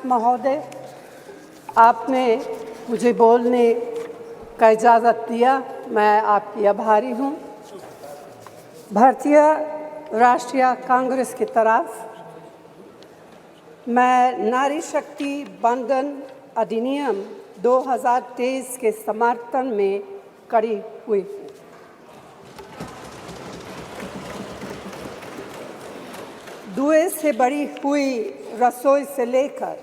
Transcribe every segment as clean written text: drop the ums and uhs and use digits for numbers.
महोदय, आपने मुझे बोलने का इजाज़त दिया, मैं आपकी आभारी हूँ। भारतीय राष्ट्रीय कांग्रेस की तरफ मैं नारी शक्ति बंधन अधिनियम 2023 के समर्थन में खड़ी हुई हूँ। धुएं से भरी हुई रसोई से लेकर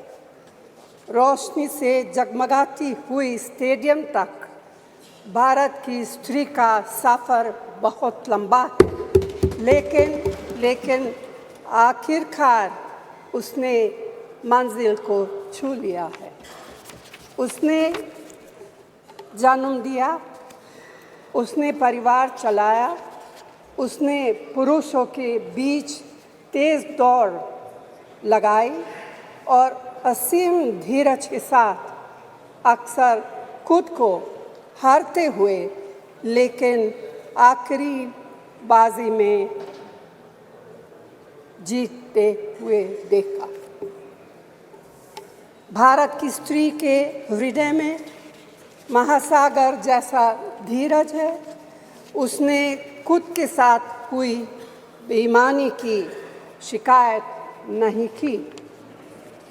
रोशनी से जगमगाती हुई स्टेडियम तक भारत की स्त्री का सफ़र बहुत लंबा है, लेकिन आखिरकार उसने मंजिल को छू लिया है। उसने जन्म दिया, उसने परिवार चलाया, उसने पुरुषों के बीच तेज दौड़ लगाई और असीम धीरज के साथ अक्सर खुद को हारते हुए लेकिन आखिरी बाजी में जीतते हुए देखा। भारत की स्त्री के हृदय में महासागर जैसा धीरज है। उसने खुद के साथ हुई बेईमानी की शिकायत नहीं की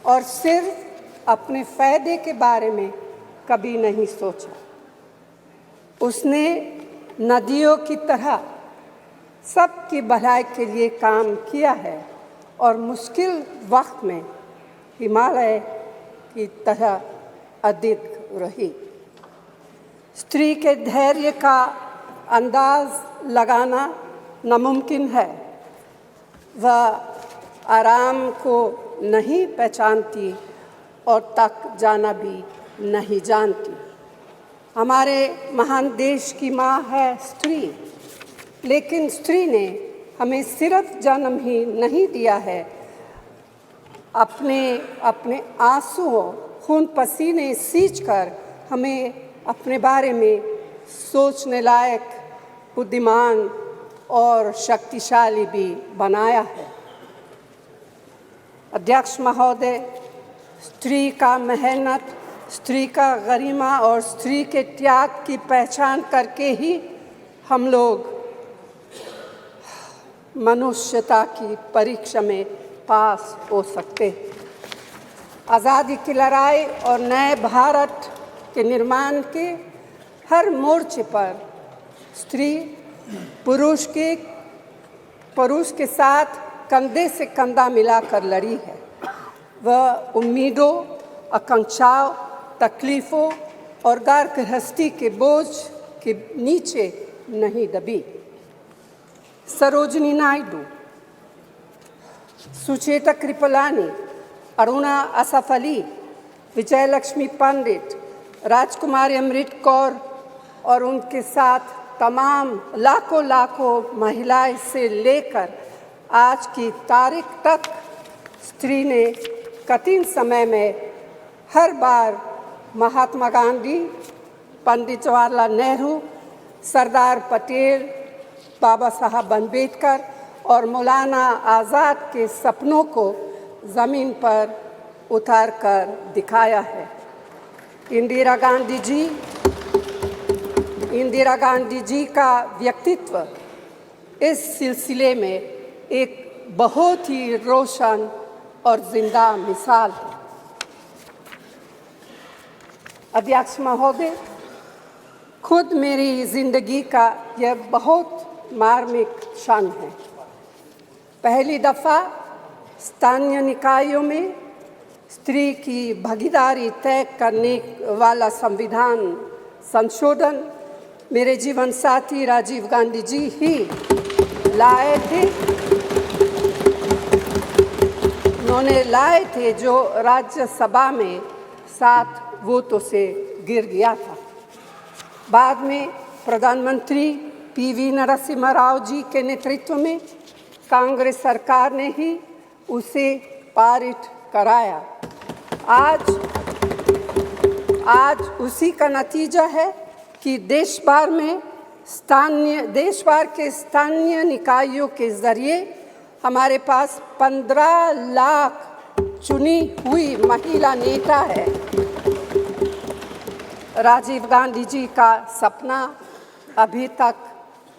और सिर्फ अपने फ़ायदे के बारे में कभी नहीं सोचा। उसने नदियों की तरह सबकी भलाई के लिए काम किया है और मुश्किल वक्त में हिमालय की तरह अडिग रही। स्त्री के धैर्य का अंदाज लगाना नामुमकिन है। वह आराम को नहीं पहचानती और तक जाना भी नहीं जानती। हमारे महान देश की माँ है स्त्री, लेकिन स्त्री ने हमें सिर्फ जन्म ही नहीं दिया है, अपने आंसुओं खून पसीने सींचकर हमें अपने बारे में सोचने लायक, बुद्धिमान और शक्तिशाली भी बनाया है। अध्यक्ष महोदय, स्त्री का मेहनत, स्त्री का गरिमा और स्त्री के त्याग की पहचान करके ही हम लोग मनुष्यता की परीक्षा में पास हो सकते हैं। आज़ादी की लड़ाई और नए भारत के निर्माण के हर मोर्चे पर स्त्री पुरुष के साथ कंधे से कंधा मिलाकर लड़ी है। वह उम्मीदों, आकांक्षाओं, तकलीफ़ों और घर गृहस्थी के बोझ के नीचे नहीं दबी। सरोजिनी नायडू, सुचेता कृपलानी, अरुणा असफ अली, विजयलक्ष्मी पंडित, राजकुमारी अमृत कौर और उनके साथ तमाम लाखों महिलाएं से लेकर आज की तारीख तक स्त्री ने कठिन समय में हर बार महात्मा गांधी, पंडित जवाहरलाल नेहरू, सरदार पटेल, बाबा साहब अम्बेडकर और मौलाना आज़ाद के सपनों को ज़मीन पर उतार कर दिखाया है। इंदिरा गांधी जी का व्यक्तित्व इस सिलसिले में एक बहुत ही रोशन और जिंदा मिसाल है। अध्यक्ष महोदय, खुद मेरी जिंदगी का यह बहुत मार्मिक क्षण है। पहली दफ़ा स्थानीय निकायों में स्त्री की भागीदारी तय करने वाला संविधान संशोधन मेरे जीवन साथी राजीव गांधी जी ही लाए थे। उन्होंने लाए थे जो राज्यसभा में 7 वोटों से गिर गया था। बाद में प्रधानमंत्री पीवी नरसिम्हा राव जी के नेतृत्व में कांग्रेस सरकार ने ही उसे पारित कराया। आज उसी का नतीजा है कि देश भर के स्थानीय निकायों के जरिए हमारे पास 15 लाख चुनी हुई महिला नेता है। राजीव गांधी जी का सपना अभी तक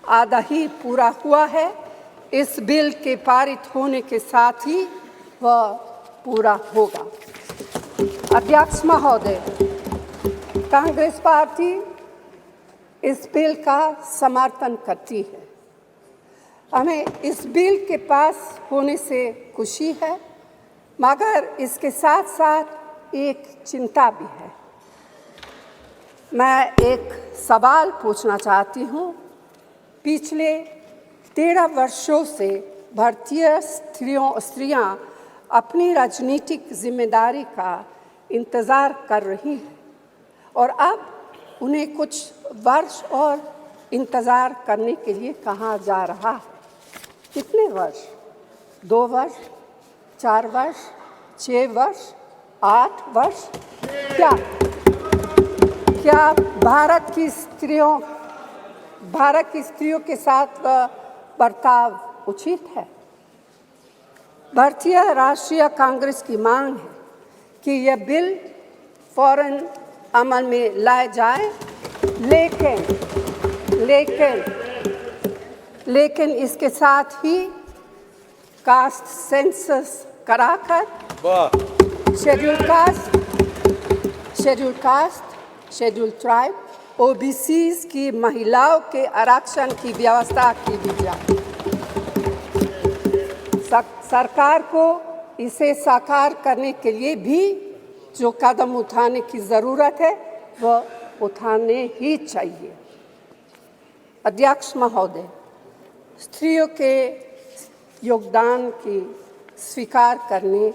आधा ही पूरा हुआ है। इस बिल के पारित होने के साथ ही वह पूरा होगा। अध्यक्ष महोदय, कांग्रेस पार्टी इस बिल का समर्थन करती है। हमें इस बिल के पास होने से खुशी है, मगर इसके साथ साथ एक चिंता भी है। मैं एक सवाल पूछना चाहती हूँ। पिछले 13 वर्षों से भारतीय स्त्रियां अपनी राजनीतिक जिम्मेदारी का इंतज़ार कर रही हैं और अब उन्हें कुछ वर्ष और इंतज़ार करने के लिए कहा जा रहा है। कितने वर्ष? 2 वर्ष, 4 वर्ष, 6 वर्ष, 8 वर्ष? क्या भारत की स्त्रियों के साथ बर्ताव उचित है? भारतीय राष्ट्रीय कांग्रेस की मांग है कि यह बिल फौरन अमल में लाया जाए, लेकिन इसके साथ ही कास्ट सेंसस कराकर शेड्यूल ट्राइब, ओबीसीज की महिलाओं के आरक्षण की व्यवस्था की भी जाए। सरकार को इसे साकार करने के लिए भी जो कदम उठाने की ज़रूरत है वह उठाने ही चाहिए। अध्यक्ष महोदय, स्त्रियों के योगदान की स्वीकार करने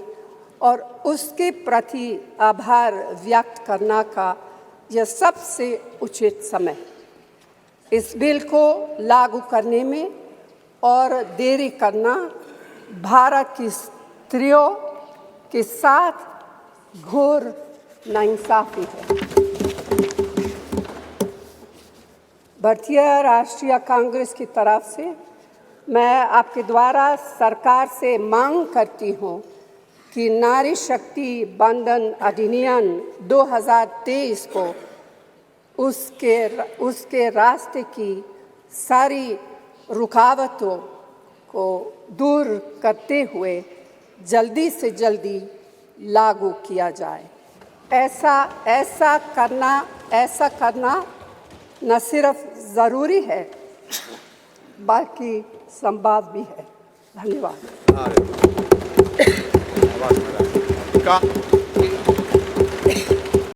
और उसके प्रति आभार व्यक्त करना का यह सबसे उचित समय। इस बिल को लागू करने में और देरी करना भारत की स्त्रियों के साथ घोर नाइंसाफ़ी है। भारतीय राष्ट्रीय कांग्रेस की तरफ से मैं आपके द्वारा सरकार से मांग करती हूँ कि नारी शक्ति बंधन अधिनियम 2023 को उसके रास्ते की सारी रुकावटों को दूर करते हुए जल्दी से जल्दी लागू किया जाए। ऐसा करना न सिर्फ ज़रूरी है बल्कि संभव भी है। धन्यवाद।